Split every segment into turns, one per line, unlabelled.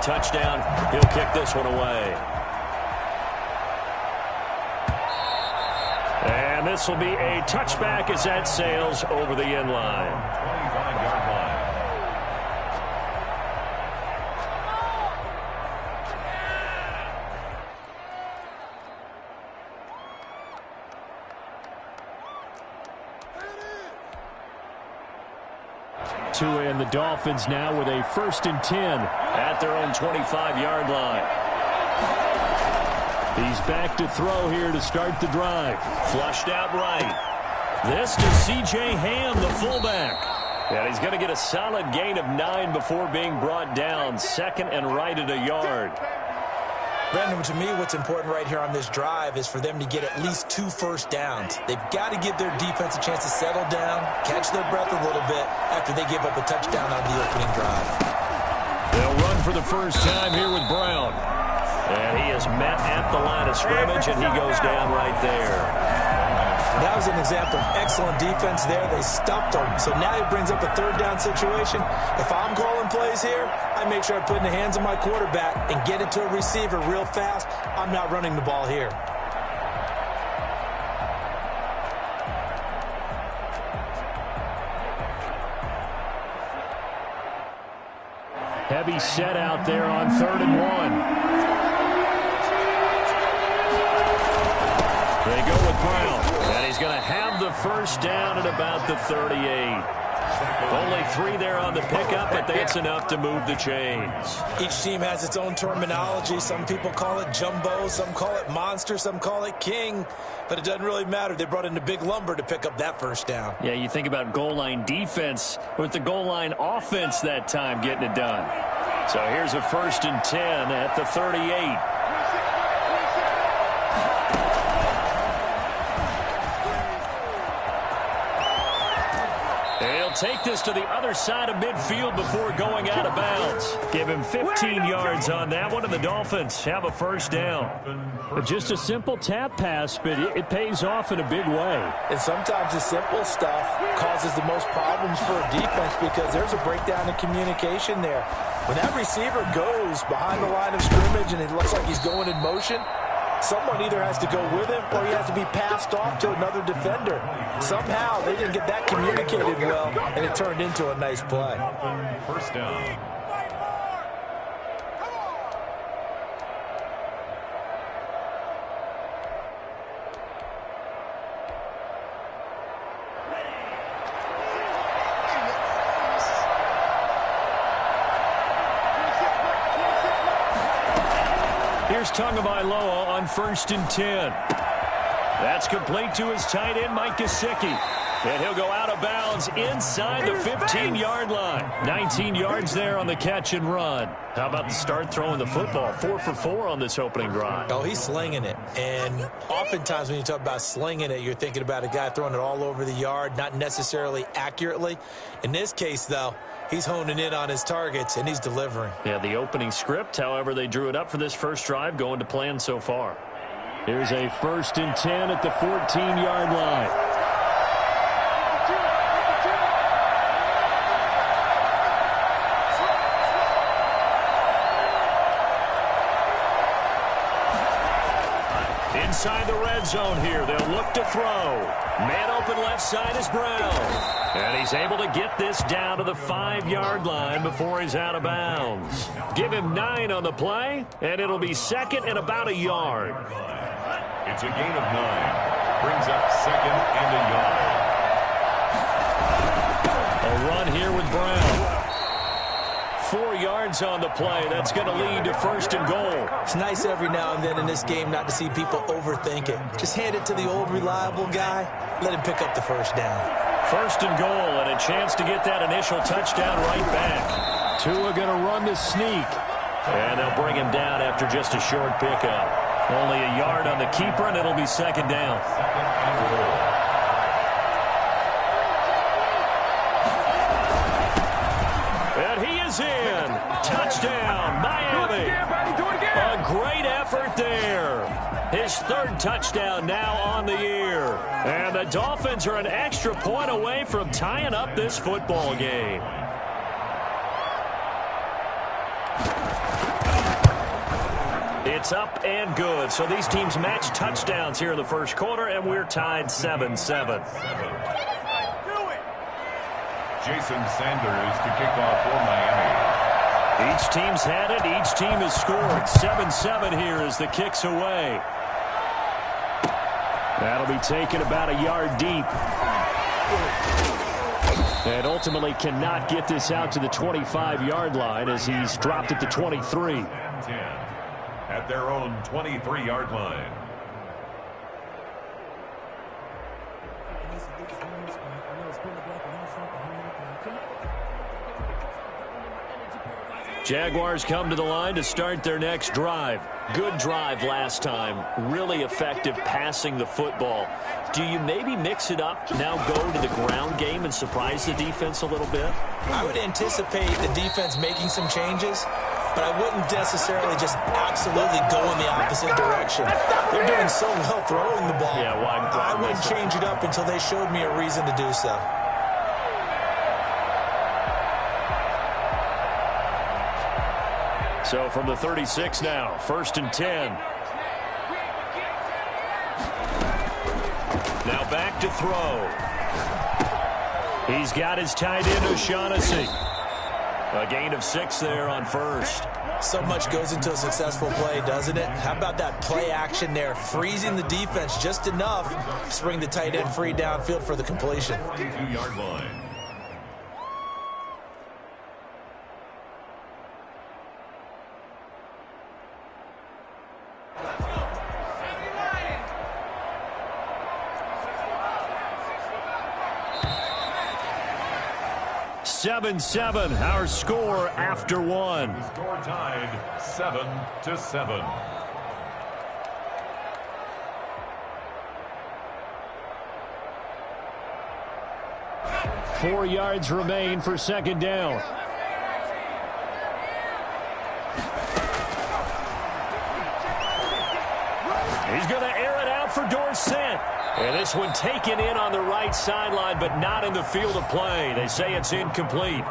touchdown. He'll kick this one away. And this will be a touchback as that sails over the end line. 25-yard line. Tua and the Dolphins now with a 1st and 10 at their own 25-yard line. He's back to throw here to start the drive. Flushed out right. This to C.J. Ham, the fullback. And he's going to get a solid gain of 9 before being brought down. 2nd and right at a yard.
Brandon, to me, what's important right here on this drive is for them to get at least 2 first downs. They've got to give their defense a chance to settle down, catch their breath a little bit after they give up a touchdown on the opening drive.
They'll run for the first time here with Brown. And he is met at the line of scrimmage, and he goes down right there.
That was an example of excellent defense there. They stuffed him. So now he brings up a 3rd down situation. If I'm calling plays here, I make sure I put it in the hands of my quarterback and get it to a receiver real fast. I'm not running the ball here.
Heavy set out there on 3rd and 1. They go with Brown, and he's going to have the first down at about the 38. Only 3 there on the pickup, but that's enough to move the chains.
Each team has its own terminology. Some people call it jumbo, some call it monster, some call it king. But it doesn't really matter. They brought in the big lumber to pick up that first down.
Yeah, you think about goal line defense with the goal line offense that time getting it done. So here's a 1st and 10 at the 38. Take this to the other side of midfield before going out of bounds. Give him 15 yards on that one, and the Dolphins have a first down. Just a simple tap pass, but it pays off in a big way.
And sometimes the simple stuff causes the most problems for a defense because there's a breakdown in communication there. When that receiver goes behind the line of scrimmage and it looks like he's going in motion, someone either has to go with him or he has to be passed off to another defender. Somehow they didn't get that communicated well, and it turned into a nice play.
First down.
Here's Tagovailoa on 1st and 10. That's complete to his tight end, Mike Gesicki. And he'll go out of bounds inside the 15-yard line. 19 yards there on the catch and run. How about the start throwing the football? 4 for 4 on this opening drive.
Oh, he's slinging it. And oftentimes when you talk about slinging it, you're thinking about a guy throwing it all over the yard, not necessarily accurately. In this case, though, he's honing in on his targets, and he's delivering.
Yeah, the opening script, however, they drew it up for this first drive, going to plan so far. Here's a 1st and 10 at the 14-yard line. Inside the red zone here, they'll look to throw. Man open left side is Brown. And he's able to get this down to the 5-yard line before he's out of bounds. Give him 9 on the play, and it'll be 2nd and about a yard.
It's a gain of 9. Brings up 2nd and a yard.
A run here with Brown. 4 yards on the play. That's going to lead to 1st and goal.
It's nice every now and then in this game not to see people overthink it. Just hand it to the old reliable guy. Let him pick up the first down.
1st and goal, and a chance to get that initial touchdown right back. Tua going to run the sneak. And they'll bring him down after just a short pickup. Only a yard on the keeper, and it'll be 2nd down. And he is in. Touchdown, Miami. A great effort there. His 3rd touchdown now on the year. And the Dolphins are an extra point away from tying up this football game. It's up and good. So these teams match touchdowns here in the first quarter, and we're tied 7-7.
Jason Sanders to kick off for Miami.
Each team's had it. Each team has scored. 7-7 here as the kick's away. That'll be taken about a yard deep. And ultimately cannot get this out to the 25-yard line as he's dropped it to 23.
10 at their own 23-yard line.
Jaguars come to the line to start their next drive. Good drive last time. Really effective passing the football. Do you maybe mix it up, now go to the ground game and surprise the defense a little bit?
I would anticipate the defense making some changes, but I wouldn't necessarily just absolutely go in the opposite direction. They're doing so well throwing the ball.
Yeah,
I wouldn't change it up until they showed me a reason to do so.
So from the 36 now, 1st and 10. Now back to throw. He's got his tight end, O'Shaughnessy. A gain of 6 there on first.
So much goes into a successful play, doesn't it? How about that play action there? Freezing the defense just enough to bring the tight end free downfield for the completion.
22-yard line.
Our score after one.
Score tied 7-7.
4 yards remain for second down. He's going to air it out for Dorsett. And this one taken in on the right sideline, but not in the field of play. They say it's incomplete.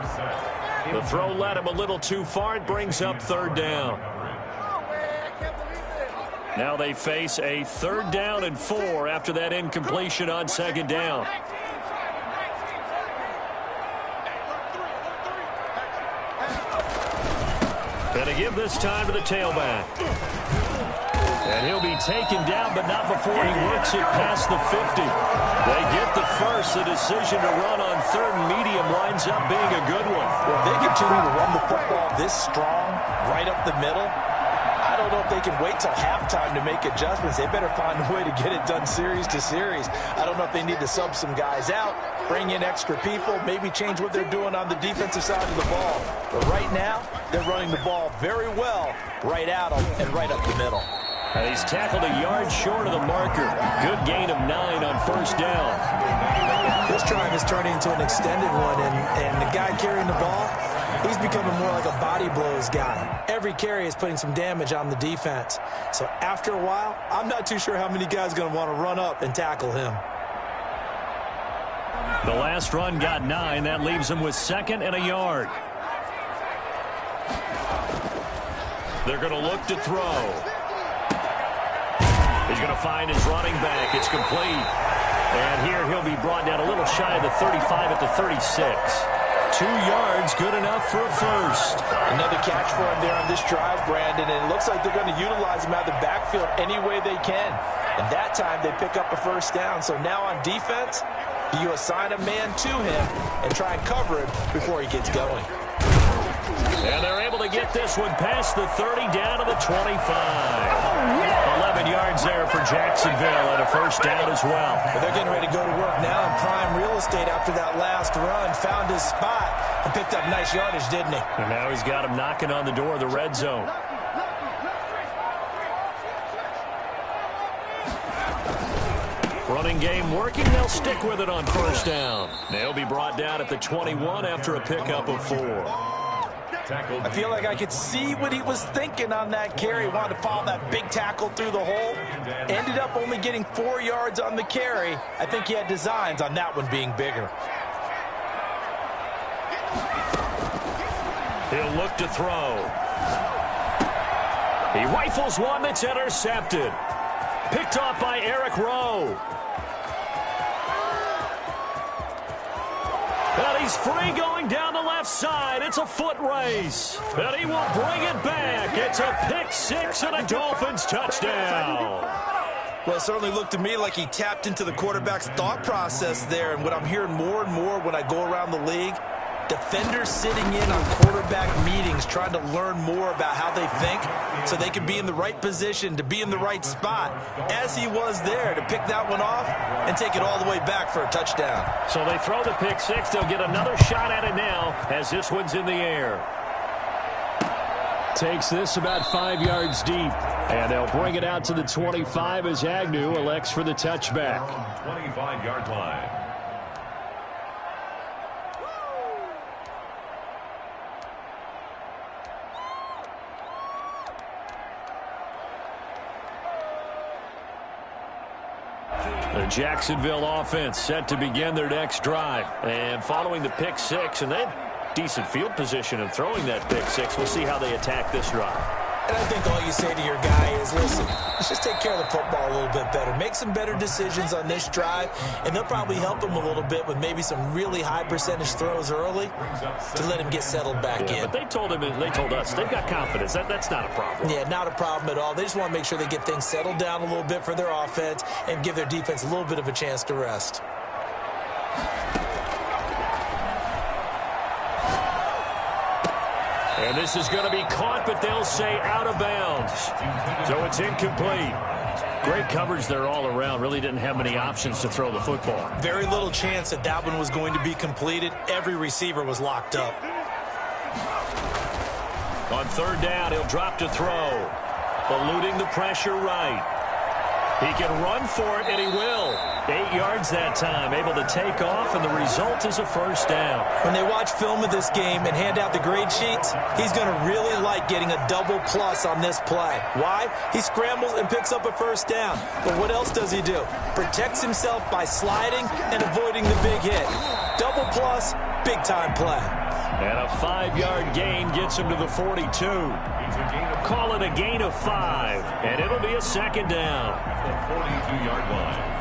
The throw led him a little too far. It brings up third down. Now they face a 3rd down and 4 after that incompletion on second down. And to give this time to the tailback. And he'll be taken down, but not before he works it past the 50. They get the first. The decision to run on 3rd and medium winds up being a good one.
Well, if they continue to run the football this strong, right up the middle, I don't know if they can wait till halftime to make adjustments. They better find a way to get it done series to series. I don't know if they need to sub some guys out, bring in extra people, maybe change what they're doing on the defensive side of the ball. But right now, they're running the ball very well right at them and right up the middle.
And he's tackled a yard short of the marker. Good gain of 9 on 1st down.
This drive is turning into an extended one, and the guy carrying the ball, he's becoming more like a body blows guy. Every carry is putting some damage on the defense. So after a while, I'm not too sure how many guys are going to want to run up and tackle him.
The last run got 9. That leaves him with 2nd and a yard. They're going to look to throw. He's going to find his running back. It's complete. And here he'll be brought down a little shy of the 35 at the 36. 2 yards, good enough for a first.
Another catch for him there on this drive, Brandon, and it looks like they're going to utilize him out of the backfield any way they can. And that time they pick up a first down. So now on defense, you assign a man to him and try and cover him before he gets going.
And they're able to get this one past the 30 down to the 25. 11 yards there for Jacksonville and a first down as well.
But they're getting ready to go to work now in prime real estate after that last run. Found his spot and picked up nice yardage, didn't he?
And now he's got him knocking on the door of the red zone. Running game working. They'll stick with it on first down. They'll be brought down at the 21 after a pickup of 4.
I feel like I could see what he was thinking on that carry. Wanted to follow that big tackle through the hole. Ended up only getting 4 yards on the carry. I think he had designs on that one being bigger.
He'll look to throw. He rifles one that's intercepted. Picked off by Eric Rowe. And he's free going down the left side. It's a foot race. And he will bring it back. It's a pick six and a Dolphins touchdown.
Well, it certainly looked to me like he tapped into the quarterback's thought process there. And what I'm hearing more and more when I go around the league, defenders sitting in on quarterback meetings trying to learn more about how they think so they can be in the right position to be in the right spot, as he was there to pick that one off and take it all the way back for a touchdown.
So they throw the pick six. They'll get another shot at it now as this one's in the air. Takes this about 5 yards deep. And they'll bring it out to the 25 as Agnew elects for the touchback.
25-yard line.
The Jacksonville offense set to begin their next drive. And following the pick six, and they had decent field position in throwing that pick six. We'll see how they attack this drive.
And I think all you say to your guy is, listen, let's just take care of the football a little bit better. Make some better decisions on this drive, and they'll probably help him a little bit with maybe some really high percentage throws early to let him get settled back in.
But they told us, they've got confidence. That's not a problem.
Yeah, not a problem at all. They just want to make sure they get things settled down a little bit for their offense and give their defense a little bit of a chance to rest.
And this is going to be caught, but they'll say out of bounds. So it's incomplete. Great coverage there all around. Really didn't have many options to throw the football.
Very little chance that that one was going to be completed. Every receiver was locked up.
On third down, he'll drop to throw. Eluding the pressure right. He can run for it, and he will. 8 yards that time, able to take off, and the result is a first down.
When they watch film of this game and hand out the grade sheets, he's going to really like getting a double plus on this play. Why? He scrambles and picks up a first down. But what else does he do? Protects himself by sliding and avoiding the big hit. Double plus, big-time play.
And a 5-yard gain gets him to the 42. Call it a gain of 5, and it'll be a second down.
The 42-yard line.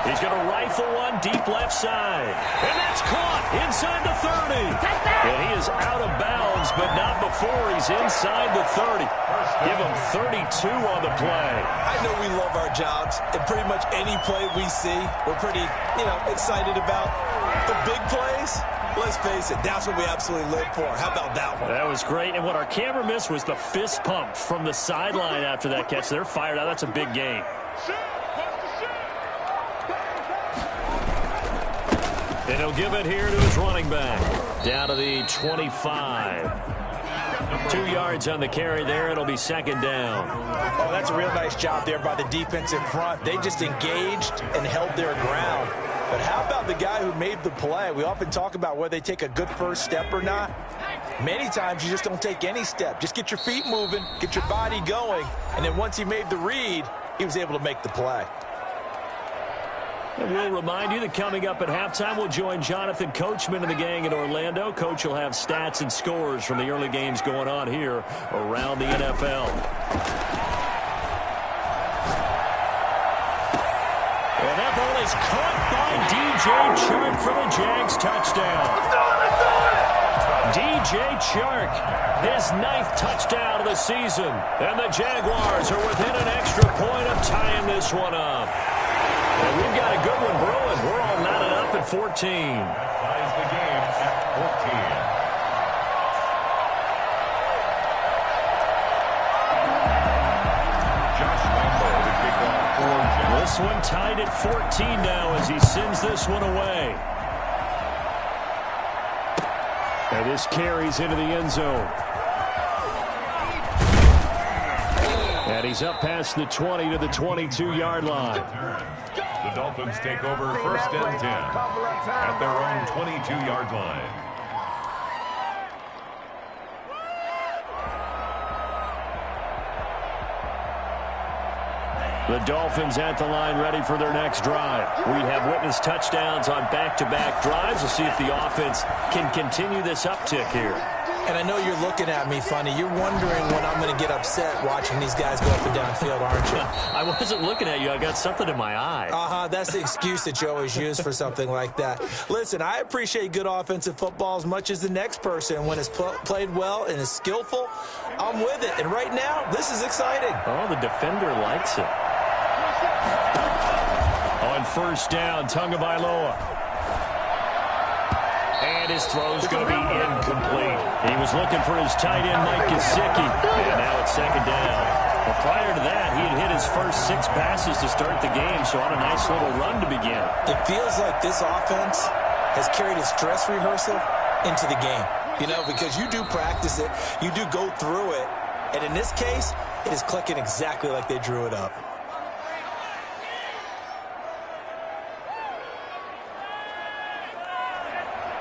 He's going to rifle one deep left side. And that's caught inside the 30. And he is out of bounds, but not before he's inside the 30. Give him 32 on the play.
I know we love our jobs, and pretty much any play we see, we're pretty, excited about. The big plays, let's face it, that's what we absolutely live for. How about that one?
That was great. And what our camera missed was the fist pump from the sideline after that catch. They're fired out. That's a big gain. And he'll give it here to his running back. Down to the 25. 2 yards on the carry there. It'll be second down.
Oh, that's a real nice job there by the defensive front. They just engaged and held their ground. But how about the guy who made the play? We often talk about whether they take a good first step or not. Many times you just don't take any step. Just get your feet moving, get your body going, and then once he made the read, he was able to make the play.
And we'll remind you that coming up at halftime, we'll join Jonathan Coachman and the gang in Orlando. Coach will have stats and scores from the early games going on here around the NFL. And that ball is caught by DJ Chark for the Jags touchdown. DJ Chark, his 9th touchdown of the season. And the Jaguars are within an extra point of tying this one up. And we've got a good one brewing. We're all knotted up at 14.
That ties the game at 14.
This one tied at 14 now as he sends this one away. And this carries into the end zone. And he's up past the 20 to the 22-yard line.
The Dolphins take over first and 10 at their own 22-yard line.
The Dolphins at the line ready for their next drive. We have witnessed touchdowns on back-to-back drives. We'll see if the offense can continue this uptick here.
And I know you're looking at me funny. You're wondering when I'm going to get upset watching these guys go up and down field, aren't you?
I wasn't looking at you. I got something in my eye.
That's the excuse that you always use for something like that. Listen, I appreciate good offensive football as much as the next person. When it's played well and is skillful, I'm with it. And right now, this is exciting.
Oh, the defender likes it. On first down, Tagovailoa. And his throw's going to be incomplete. He was looking for his tight end, Mike Gesicki. And now it's second down. Well, prior to that, he had hit his first 6 passes to start the game, so on a nice little run to begin.
It feels like this offense has carried its dress rehearsal into the game. You know, because you do practice it, you do go through it, and in this case, it is clicking exactly like they drew it up.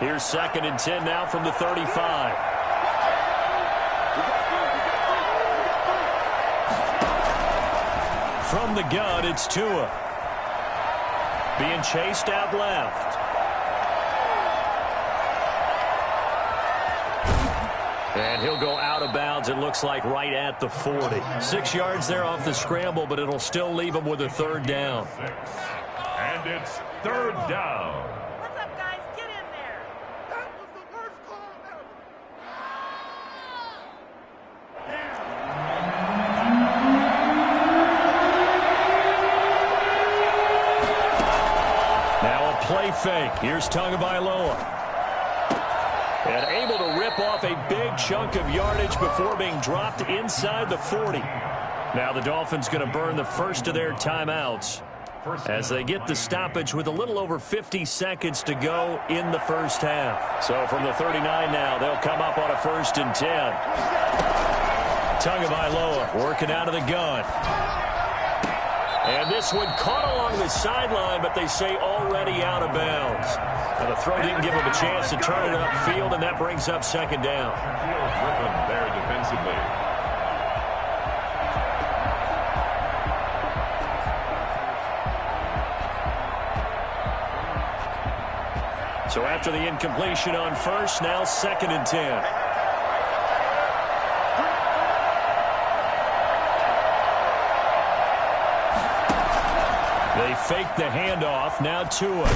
Here's second and 10 now from the 35. From the gun, it's Tua. Being chased out left. And he'll go out of bounds, it looks like, right at the 40. 6 yards there off the scramble, but it'll still leave him with a third down.
And it's third down.
What's up, guys? Get in there. That was the worst call ever.
Now a play fake. Here's Tagovailoa. And able to rip off a big chunk of yardage before being dropped inside the 40. Now the Dolphins going to burn the first of their timeouts as they get the stoppage with a little over 50 seconds to go in the first half. So from the 39 now, they'll come up on a first and 10. Tagovailoa working out of the gun. And this one caught along the sideline, but they say already out of bounds. Now the throw didn't give him a chance to turn it upfield, and that brings up second down.
Rhythm there defensively.
So after the incompletion on first, now second and 10. They fake the handoff. Now Tua.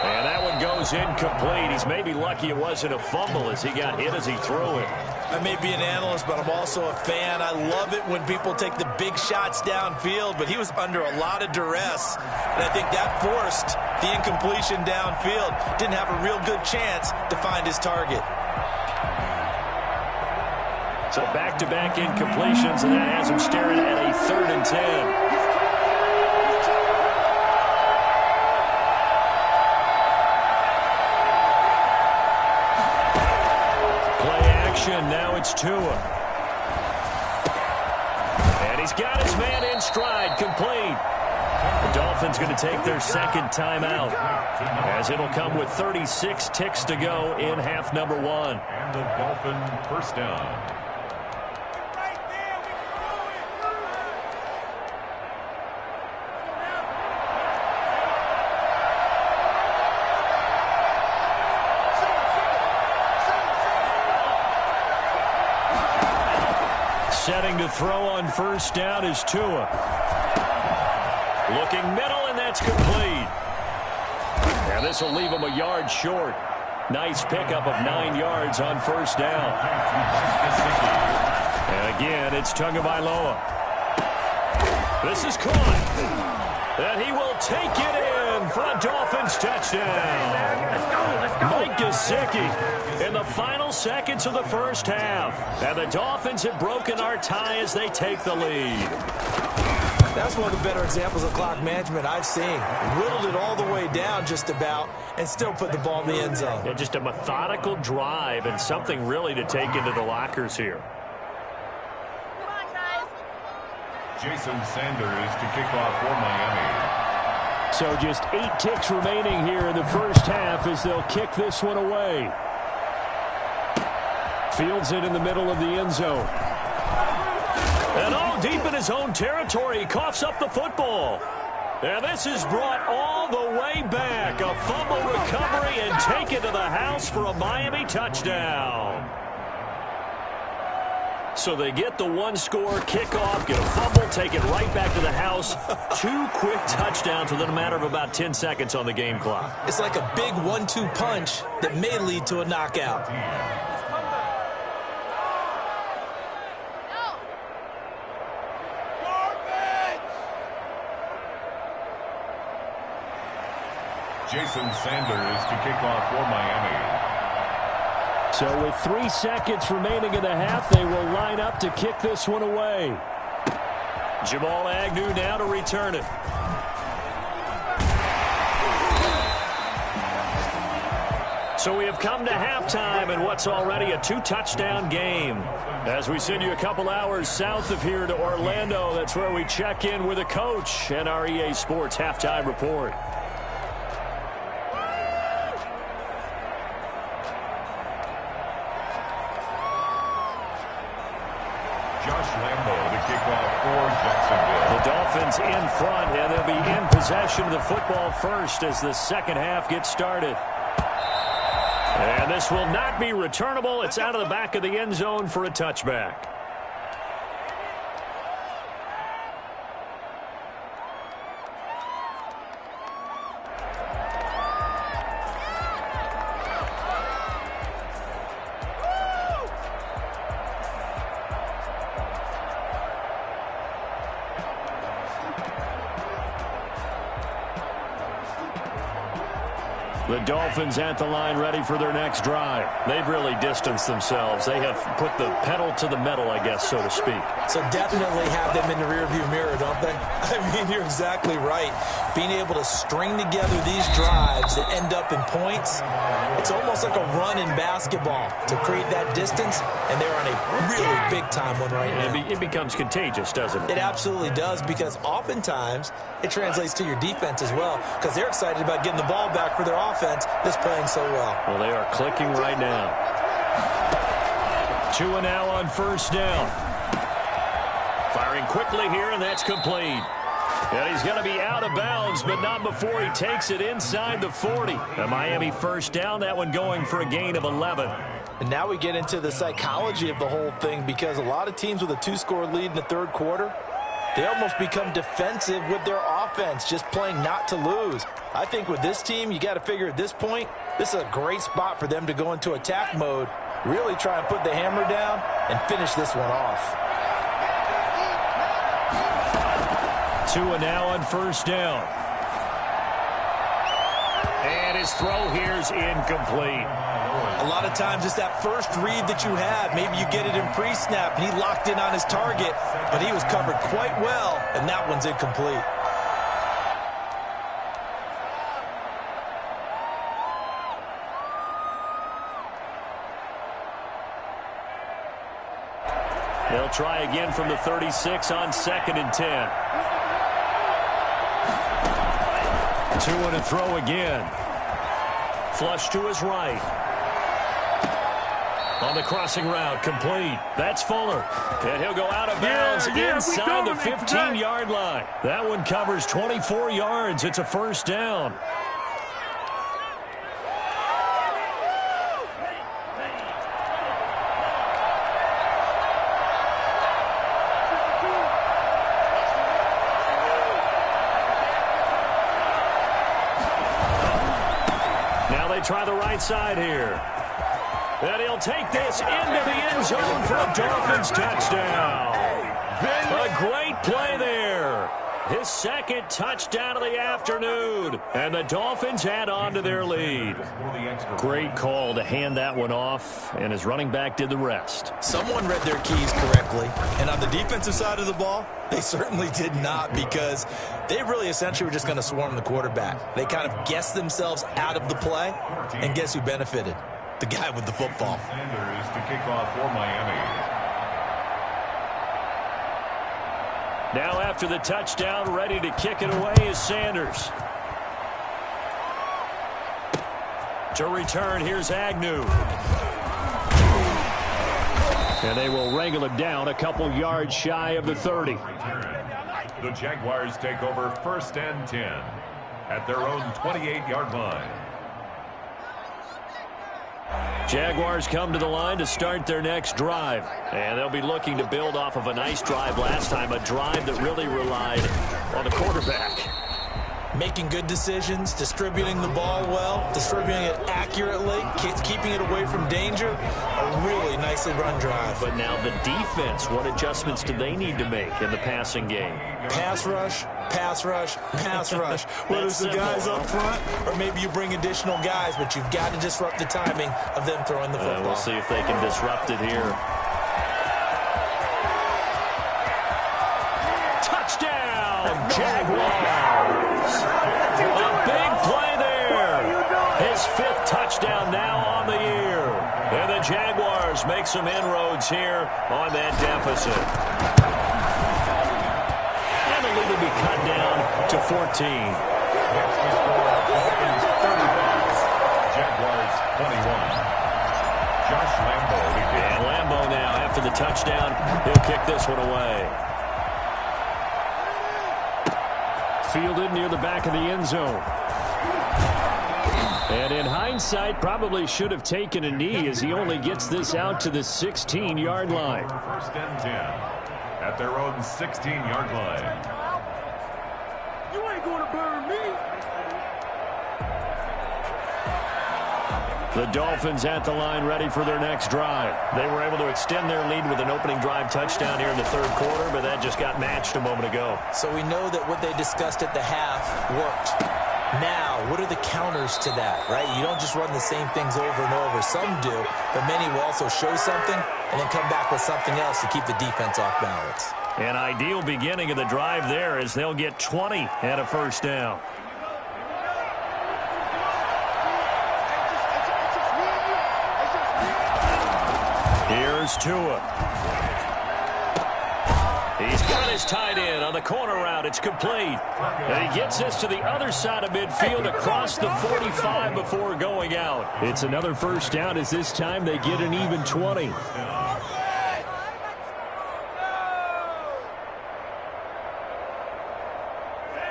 And that one goes incomplete. He's maybe lucky it wasn't a fumble as he got hit as he threw it.
I may be an analyst, but I'm also a fan. I love it when people take the big shots downfield, but he was under a lot of duress. And I think that forced the incompletion downfield. Didn't have a real good chance to find his target.
So back-to-back incompletions, and that has him staring at a third and 10. Play action, now it's Tua. And he's got his man in stride, complete. The Dolphins going to take their second timeout, as it'll come with 36 ticks to go in half number 1.
And the Dolphin first down.
Setting to throw on first down is Tua. Looking middle, and that's complete. And this will leave him a yard short. Nice pickup of 9 yards on first down. And again, it's Tagovailoa. This is caught. And he will take it in for a Dolphins touchdown.
Let's go.
Mike Gesicki in the final seconds of the first half. And the Dolphins have broken our tie as they take the lead.
That's one of the better examples of clock management I've seen. Whittled it all the way down just about and still put the ball in the end zone.
Yeah, just a methodical drive and something really to take into the lockers here.
Come on, guys.
Jason Sanders to kick off for Miami.
So just 8 ticks remaining here in the first half as they'll kick this one away. Fields it in the middle of the end zone. And And all deep in his own territory, he coughs up the football. And this is brought all the way back. A fumble recovery and taken to the house for a Miami touchdown. So they get the one-score kickoff, get a fumble, take it right back to the house. 2 quick touchdowns within a matter of about 10 seconds on the game clock.
It's like a big 1-2 punch that may lead to a knockout.
Jason Sanders to kick off for Miami.
So with 3 seconds remaining in the half, they will line up to kick this one away. Jamal Agnew now to return it. So we have come to halftime in what's already a 2-touchdown game. As we send you a couple hours south of here to Orlando, that's where we check in with a coach and our EA Sports halftime report. The Dolphins in front, and they'll be in possession of the football first as the second half gets started. And this will not be returnable. It's out of the back of the end zone for a touchback. The Dolphins at the line ready for their next drive. They've really distanced themselves. They have put the pedal to the metal, I guess, so to speak.
So definitely have them in the rearview mirror, don't they? I mean, you're exactly right. Being able to string together these drives that end up in points, it's almost like a run in basketball to create that distance, and they're on a really big-time one right now.
It becomes contagious, doesn't it?
It absolutely does, because oftentimes it translates to your defense as well, because they're excited about getting the ball back for their offense that's playing so well.
Well, they are clicking right now. 2 and now on first down. Firing quickly here, and that's complete. And he's going to be out of bounds, but not before he takes it inside the 40. A Miami first down, that one going for a gain of 11.
And now we get into the psychology of the whole thing, because a lot of teams with a 2-score lead in the third quarter, they almost become defensive with their offense, just playing not to lose. I think with this team, you got to figure at this point, this is a great spot for them to go into attack mode, really try and put the hammer down and finish this one off.
2 and now on first down. And his throw here's incomplete.
A lot of times it's that first read that you have. Maybe you get it in pre-snap, and he locked in on his target, but he was covered quite well, and that one's incomplete.
They'll try again from the 36 on 2nd and 10. 2 and a throw again. Flush to his right. On the crossing route, complete. That's Fuller. And he'll go out of bounds inside the 15-yard line. That one covers 24 yards. It's a first down. Try the right side here. And he'll take this into the end zone for a Dolphins touchdown. A great play there. His second touchdown of the afternoon. And the Dolphins add on to their lead. Great call to hand that one off, and his running back did the rest.
Someone read their keys correctly, and on the defensive side of the ball, they certainly did not, because they really essentially were just going to swarm the quarterback. They kind of guessed themselves out of the play, and guess who benefited? The guy with the football.
Sanders to kick off for Miami.
Now after the touchdown, ready to kick it away is Sanders. To return, here's Agnew. And they will wrangle it down a couple yards shy of the 30.
The Jaguars take over 1st and 10 at their own 28-yard line.
Jaguars come to the line to start their next drive. And they'll be looking to build off of a nice drive last time, a drive that really relied on the quarterback.
Making good decisions, distributing the ball well, distributing it accurately, keeping it away from danger. A really nicely run drive.
But now the defense, what adjustments do they need to make in the passing game?
Pass rush, pass rush, pass rush. Whether it's the guys up front or maybe you bring additional guys, but you've got to disrupt the timing of them throwing the football.
We'll see if they can disrupt it here. Touchdown, Jaguars! A big play there. His 5th touchdown now on the year. And the Jaguars make some inroads here on that deficit. And the lead will be cut down to 14.
Jaguars 21. Josh Lambo.
And Lambo now, after the touchdown, he'll kick this one away. Fielded near the back of the end zone. And in hindsight, probably should have taken a knee as he only gets this out to the 16-yard line.
1st and 10 at their own 16-yard line.
You ain't gonna burn me.
The Dolphins at the line ready for their next drive. They were able to extend their lead with an opening drive touchdown here in the 3rd quarter, but that just got matched a moment ago.
So we know that what they discussed at the half worked. Now, what are the counters to that, right? You don't just run the same things over and over. Some do, but many will also show something and then come back with something else to keep the defense off balance.
An ideal beginning of the drive there as they'll get 20 at a 1st down. Here's Tua. He's got his tight end on the corner route. It's complete. And he gets this to the other side of midfield across the 45 before going out. It's another 1st down as this time they get an even 20.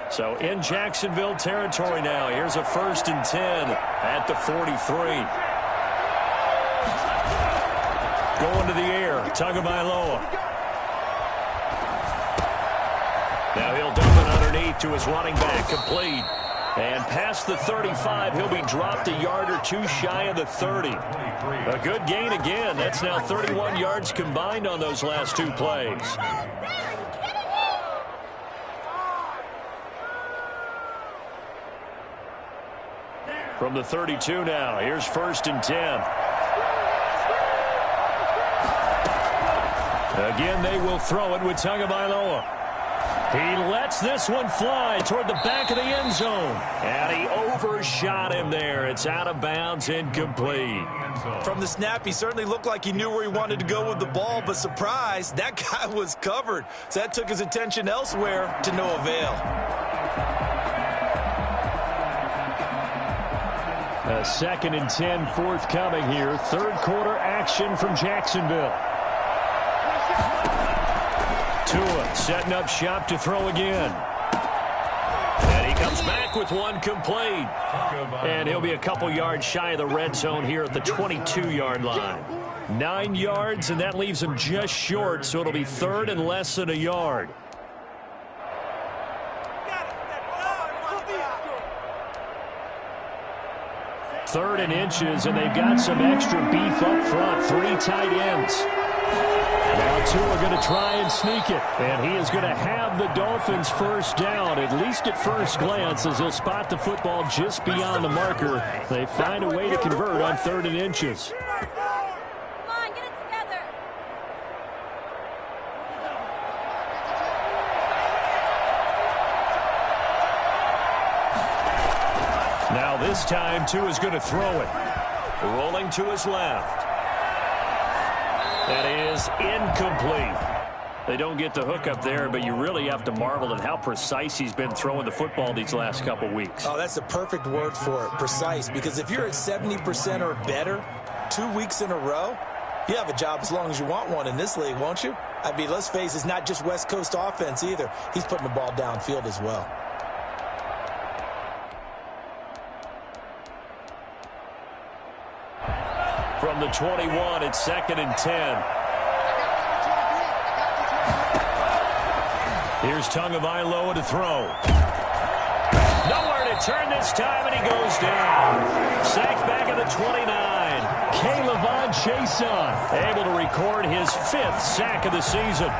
So in Jacksonville territory now. Here's a 1st and 10 at the 43. Going to the air, Tagovailoa. Now he'll dump it underneath to his running back, complete. And past the 35, he'll be dropped a yard or two shy of the 30. A good gain again. That's now 31 yards combined on those last 2 plays. From the 32 now, here's 1st and 10. Again, they will throw it with Tagovailoa. He lets this one fly toward the back of the end zone. And he overshot him there. It's out of bounds, incomplete.
From the snap, he certainly looked like he knew where he wanted to go with the ball, but surprise, that guy was covered. So that took his attention elsewhere to no avail.
A 2nd and 10 forthcoming here. 3rd quarter action from Jacksonville. Tua setting up shop to throw again. And he comes back with one complete. And he'll be a couple yards shy of the red zone here at the 22-yard line. 9 yards, and that leaves him just short, so it'll be 3rd and less than a yard. Third and inches, and they've got some extra beef up front. 3 tight ends. Now Tua going to try and sneak it. And he is going to have the Dolphins 1st down, at least at first glance, as he'll spot the football just beyond the marker. They find a way to convert on 3rd and inches. Now this time, Tua's going to throw it. Rolling to his left. That is incomplete. They don't get the hook up there, but you really have to marvel at how precise he's been throwing the football these last couple weeks.
Oh, that's the perfect word for it, precise. Because if you're at 70% or better 2 weeks in a row, You have a job as long as you want one in this league, won't you? I mean, let's face it, it's not just West Coast offense either. He's putting the ball downfield as well.
From the 21, it's 2nd and 10. Here's Tagovailoa to throw. Nowhere to turn this time, and he goes down. Sacked back at the 29. K'Lavon Chaisson able to record his 5th sack of the season.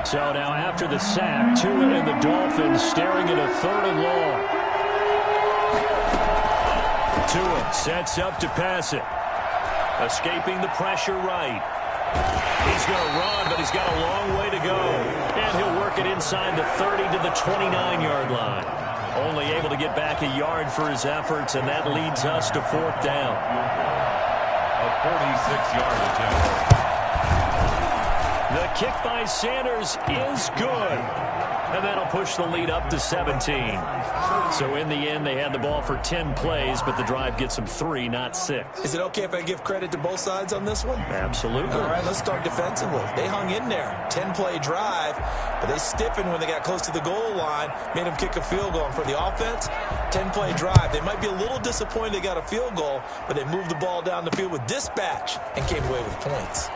So now after the sack, Tua and the Dolphins staring at a 3rd and long. Tua sets up to pass it. Escaping the pressure right. He's going to run, but he's got a long way to go. And he'll work it inside the 30 to the 29-yard line. Only able to get back a yard for his efforts, and that leads us to 4th down.
A 46-yard attempt.
The kick by Sanders is good. And that'll push the lead up to 17. So in the end, they had the ball for 10 plays, but the drive gets them 3, not 6.
Is it okay if I give credit to both sides on this one?
Absolutely.
All right, let's start defensively. They hung in there. 10-play drive, but they stiffened when they got close to the goal line, made them kick a field goal. And for the offense, 10-play drive. They might be a little disappointed they got a field goal, but they moved the ball down the field with dispatch and came away with points.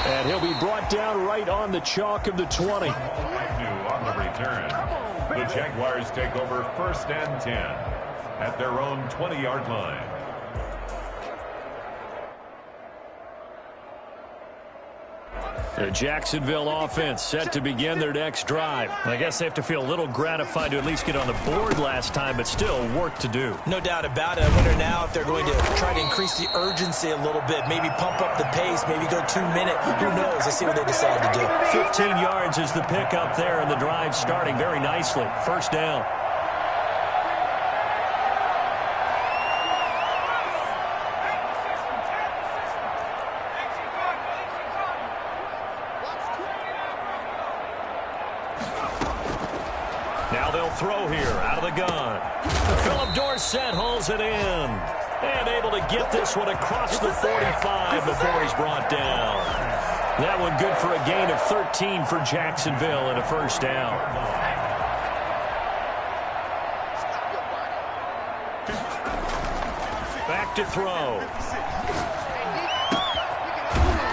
And he'll be brought down right on the chalk of the 20.
On the return, the Jaguars take over 1st and 10 at their own 20-yard line.
The Jacksonville offense set to begin their next drive. I guess they have to feel a little gratified to at least get on the board last time, but still work to do.
No doubt about it. I wonder now if they're going to try to increase the urgency a little bit, maybe pump up the pace, maybe go 2-minute. Who knows? Let's see what they decide to do.
15 yards is the pickup there, and the drive starting very nicely. 1st down. Now they'll throw here out of the gun. Philip Dorsett hauls it in. And able to get this one across the 45 before he's brought down. That one good for a gain of 13 for Jacksonville and a 1st down. Back to throw.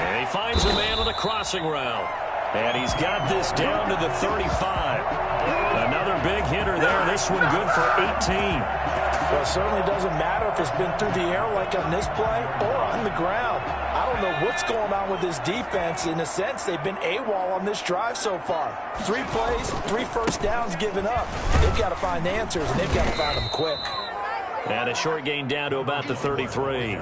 And he finds a man on a crossing route. And he's got this down to the 35. Another big hitter there. This one good for 18.
Well, it certainly doesn't matter if it's been through the air like on this play or on the ground. I don't know what's going on with this defense. In a sense, they've been AWOL on this drive so far. 3 plays, 3 first downs given up. They've got to find answers, and they've got to find them quick.
And a short gain down to about the 33.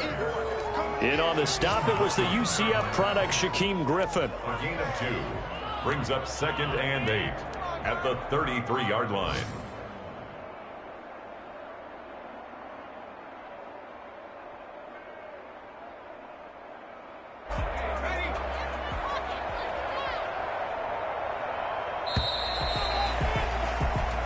In on the stop, it was the UCF product, Shaquem Griffin.
A gain of 2 brings up 2nd and 8 at the 33-yard line.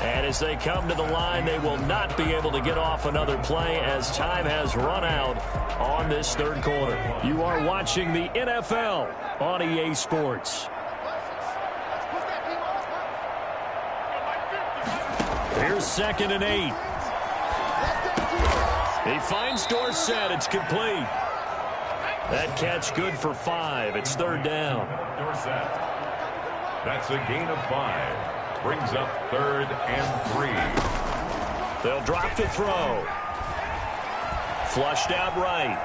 And as they come to the line, they will not be able to get off another play as time has run out on this 3rd quarter. You are watching the NFL on EA Sports. Here's 2nd and 8. He finds Dorsett. It's complete. That catch good for 5. It's 3rd down.
Dorsett. That's a gain of 5. Brings up 3rd and 3.
They'll drop the throw. Flushed out right.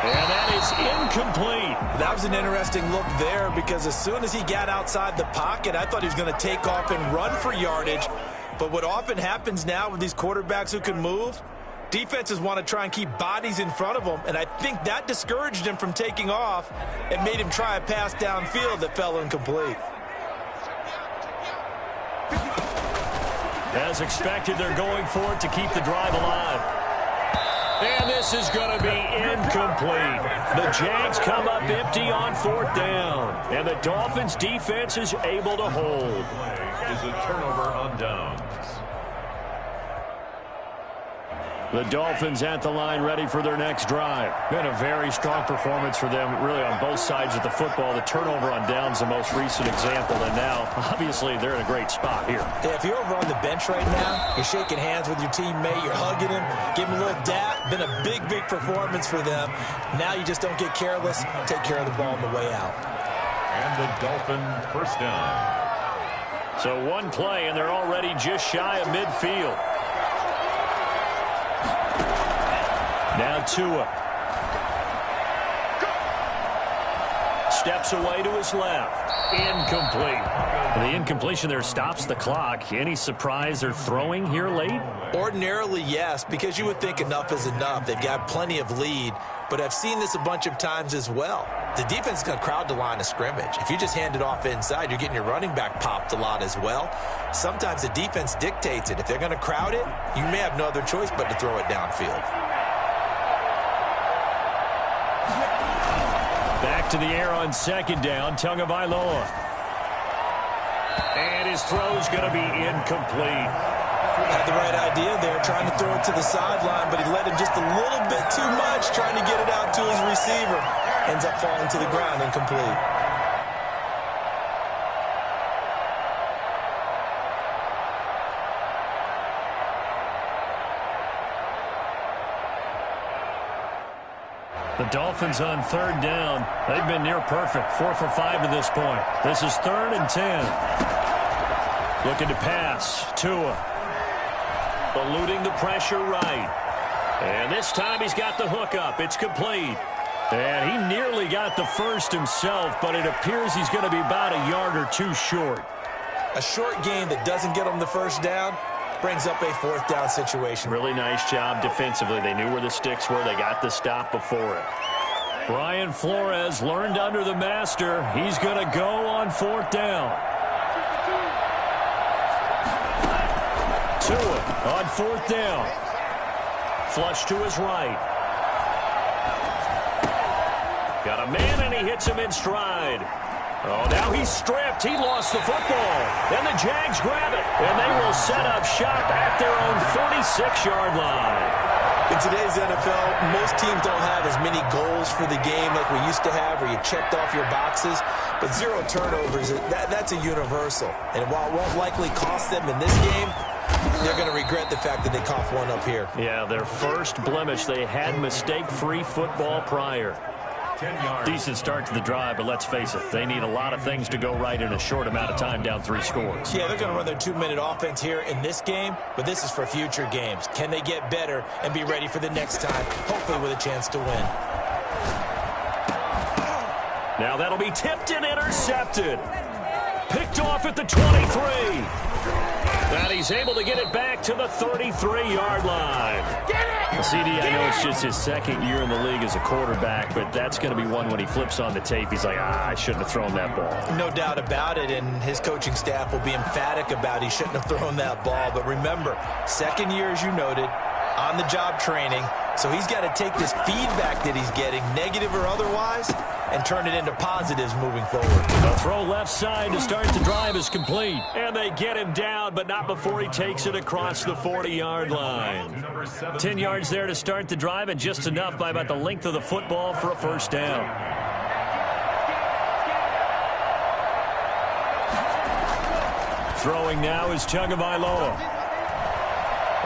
And that is incomplete.
That was an interesting look there because as soon as he got outside the pocket, I thought he was going to take off and run for yardage. But what often happens now with these quarterbacks who can move, defenses want to try and keep bodies in front of them, and I think that discouraged him from taking off and made him try a pass downfield that fell incomplete.
As expected, they're going for it to keep the drive alive. And this is going to be incomplete. The Jags come up empty on 4th down. And the Dolphins' defense is able to hold.
Is a turnover on downs.
The Dolphins at the line ready for their next drive. Been a very strong performance for them, really on both sides of the football. The turnover on downs the most recent example, and now, obviously, they're in a great spot here.
Yeah, if you're over on the bench right now, you're shaking hands with your teammate, you're hugging him, give him a little dap. Been a big, big performance for them. Now you just don't get careless. Take care of the ball on the way out.
And the Dolphin first down.
So one play, and they're already just shy of midfield. Now Tua. Steps away to his left. Incomplete. The incompletion there stops the clock. Any surprise they're throwing here late?
Ordinarily, yes, because you would think enough is enough. They've got plenty of lead, but I've seen this a bunch of times as well. The defense is going to crowd the line of scrimmage. If you just hand it off inside, you're getting your running back popped a lot as well. Sometimes the defense dictates it. If they're going to crowd it, you may have no other choice but to throw it downfield.
Back to the air on 2nd down, Tagovailoa. And his throw's going to be incomplete.
Had the right idea there, trying to throw it to the sideline, but he let him just a little bit too much, trying to get it out to his receiver. Ends up falling to the ground, incomplete.
The Dolphins on 3rd down. They've been near perfect, 4 for 5 to this point. This is 3rd and 10. Looking to pass. Tua. Eluding the pressure right. And this time he's got the hook up. It's complete. And he nearly got the first himself, but it appears he's going to be about a yard or two short.
A short game that doesn't get him the first down brings up a 4th down situation.
Really nice job defensively. They knew where the sticks were. They got the stop before it. Brian Flores learned under the master. He's going to go on 4th down. Tua on 4th down. Flush to his right. Got a man, and he hits him in stride. Oh, now he's stripped. He lost the football. And the Jags grab it. And they will set up shop at their own 46-yard line.
In today's NFL, most teams don't have as many goals for the game like we used to have, where you checked off your boxes. But 0 turnovers, that's a universal. And while it won't likely cost them in this game, they're going to regret the fact that they coughed one up here.
Yeah, their first blemish. They had mistake-free football prior. Decent start to the drive, but let's face it, they need a lot of things to go right in a short amount of time, down 3 scores.
Yeah, they're going to run their 2-minute offense here in this game, but this is for future games. Can they get better and be ready for the next time, hopefully with a chance to win?
Now that'll be tipped and intercepted. Picked off at the 23. And he's able to get it back to the 33-yard line. Well, CD, I know it's just his 2nd year in the league as a quarterback, but that's going to be one when he flips on the tape. He's like, I shouldn't have thrown that ball.
No doubt about it, and his coaching staff will be emphatic about he shouldn't have thrown that ball. But remember, 2nd year, as you noted, on-the-job training. So he's got to take this feedback that he's getting, negative or otherwise, and turn it into positives moving forward.
The throw left side to start the drive is complete. And they get him down, but not before he takes it across the 40-yard line. 10 yards there to start the drive, and just enough by about the length of the football for a first down. Throwing now is Tagovailoa.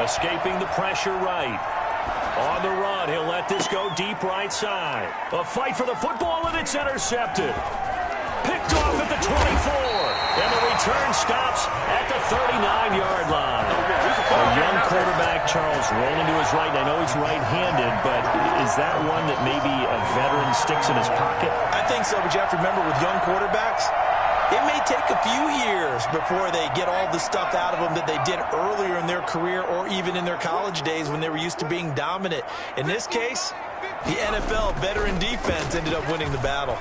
Escaping the pressure right. On the run, he'll let this go deep right side. A fight for the football, and it's intercepted. Picked off at the 24. And the return stops at the 39-yard line. A young quarterback, Charles, rolling to his right. I know he's right-handed, but is that one that maybe a veteran sticks in his pocket?
I think so, but you have to remember with young quarterbacks, it may take a few years before they get all the stuff out of them that they did earlier in their career or even in their college days when they were used to being dominant. In this case, the NFL veteran defense ended up winning the battle.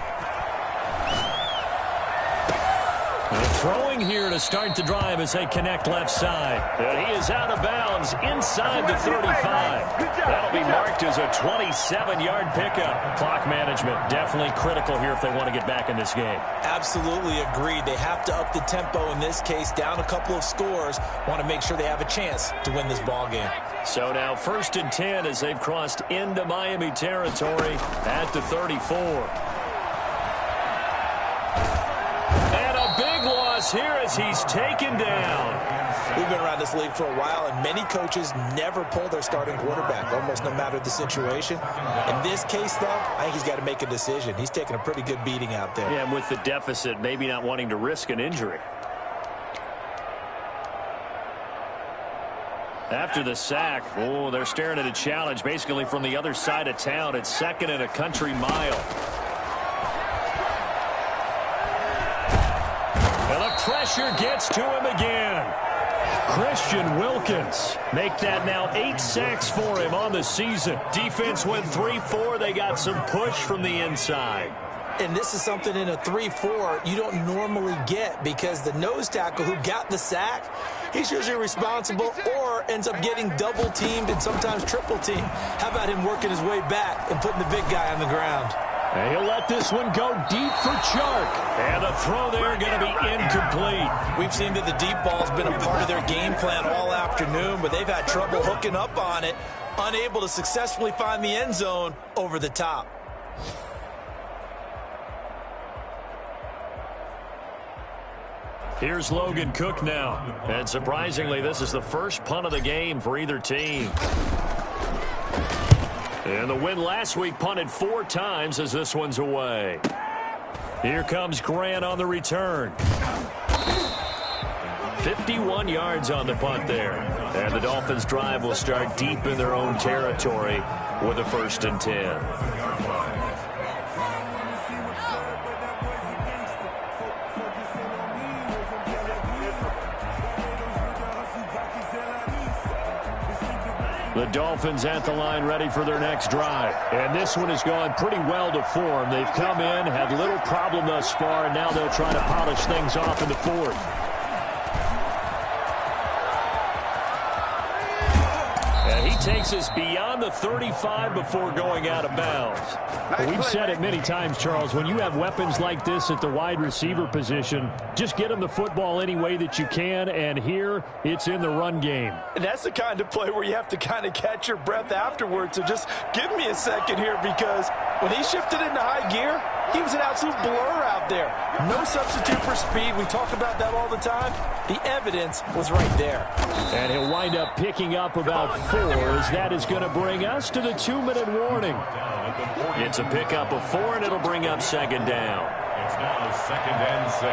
Throwing here to start the drive as they connect left side. And he is out of bounds inside the 35. That'll be marked as a 27-yard pickup. Clock management definitely critical here if they want to get back in this game.
Absolutely agreed. They have to up the tempo in this case, down a couple of scores. Want to make sure they have a chance to win this ball game.
So now 1st and 10 as they've crossed into Miami territory at the 34. And a big loss here as he's taken down.
We've been around this league for a while, and many coaches never pull their starting quarterback, almost no matter the situation. In this case, though, I think he's got to make a decision. He's taking a pretty good beating out there.
Yeah, and with the deficit, maybe not wanting to risk an injury. After the sack, they're staring at a challenge basically from the other side of town. It's 2nd and a country mile. And the pressure gets to him again. Christian Wilkins make that now 8 sacks for him on the season. Defense went 3-4. They got some push from the inside.
And this is something in a 3-4 you don't normally get because the nose tackle who got the sack, he's usually responsible or ends up getting double-teamed and sometimes triple-teamed. How about him working his way back and putting the big guy on the ground?
And he'll let this one go deep for Chark. And the throw there going to be incomplete.
We've seen that the deep ball's been a part of their game plan all afternoon, but they've had trouble hooking up on it, unable to successfully find the end zone over the top.
Here's Logan Cook now. And surprisingly, this is the first punt of the game for either team. And the win last week punted 4 times as this one's away. Here comes Grant on the return. 51 yards on the punt there. And the Dolphins' drive will start deep in their own territory with a 1st and 10. The Dolphins at the line ready for their next drive. And this one has gone pretty well to form. They've come in, had little problem thus far, and now they'll try to polish things off in the 4th. And he takes us beyond the 35 before going out of bounds. We've said it many times, Charles, when you have weapons like this at the wide receiver position, just get them the football any way that you can, and here it's in the run game.
And that's the kind of play where you have to kind of catch your breath afterwards. So just give me a second here, because when he shifted into high gear, he was an absolute blur out there. No substitute for speed. We talk about that all the time. The evidence was right there.
And he'll wind up picking up about 4 as that is going to bring us to the 2-minute warning. It's a pickup of 4, and it'll bring up 2nd down.
It's now 2nd and 6.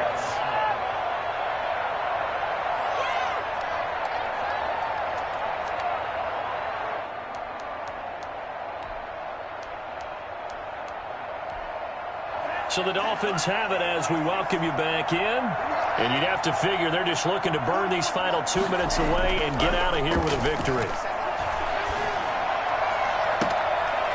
So the Dolphins have it as we welcome you back in. And you'd have to figure they're just looking to burn these final 2 minutes away and get out of here with a victory.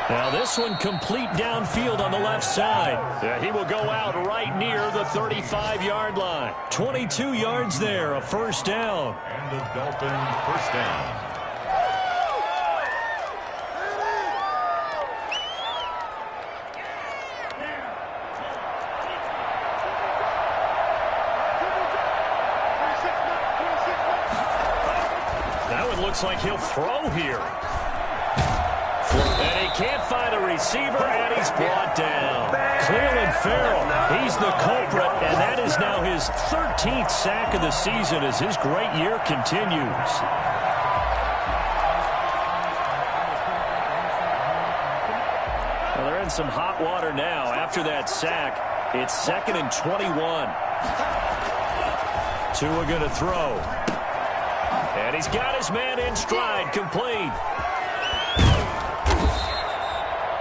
Now this one complete downfield on the left side. Yeah, he will go out right near the 35-yard line. 22 yards there, a 1st down.
And the Dolphins' 1st down.
That one looks like he'll throw here. And he can't find a receiver, and he's brought down. Cleveland Farrell, he's the culprit, and that is now his 13th sack of the season as his great year continues. Well, they're in some hot water now. After that sack, it's 2nd and 21. Tua going to throw. And he's got his man in stride, complete.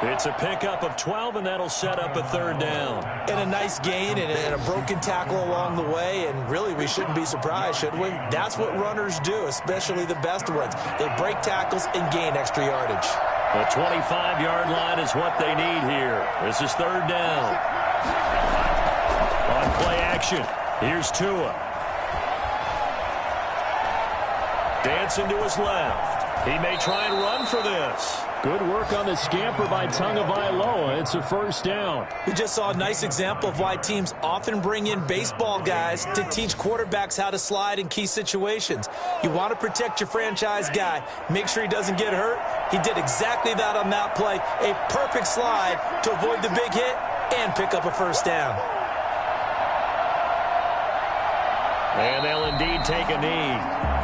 It's a pickup of 12, and that'll set up a 3rd down.
And a nice gain and a broken tackle along the way, and really we shouldn't be surprised, should we? That's what runners do, especially the best ones. They break tackles and gain extra yardage.
The 25-yard line is what they need here. This is 3rd down. On play action, here's Tua. Dancing to his left. He may try and run for this.
Good work on the scamper by Tagovailoa. It's a first down.
We just saw a nice example of why teams often bring in baseball guys to teach quarterbacks how to slide in key situations. You want to protect your franchise guy. Make sure he doesn't get hurt. He did exactly that on that play. A perfect slide to avoid the big hit and pick up a first down.
And they'll indeed take a knee.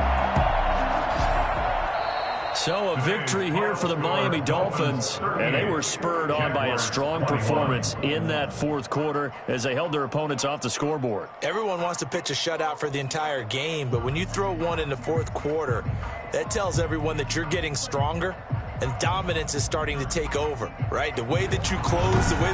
So a victory here for the Miami Dolphins, and they were spurred on by a strong performance in that fourth quarter as they held their opponents off the scoreboard.
Everyone wants to pitch a shutout for the entire game, but when you throw one in the fourth quarter, that tells everyone that you're getting stronger and dominance is starting to take over, right? The way that you close, the way that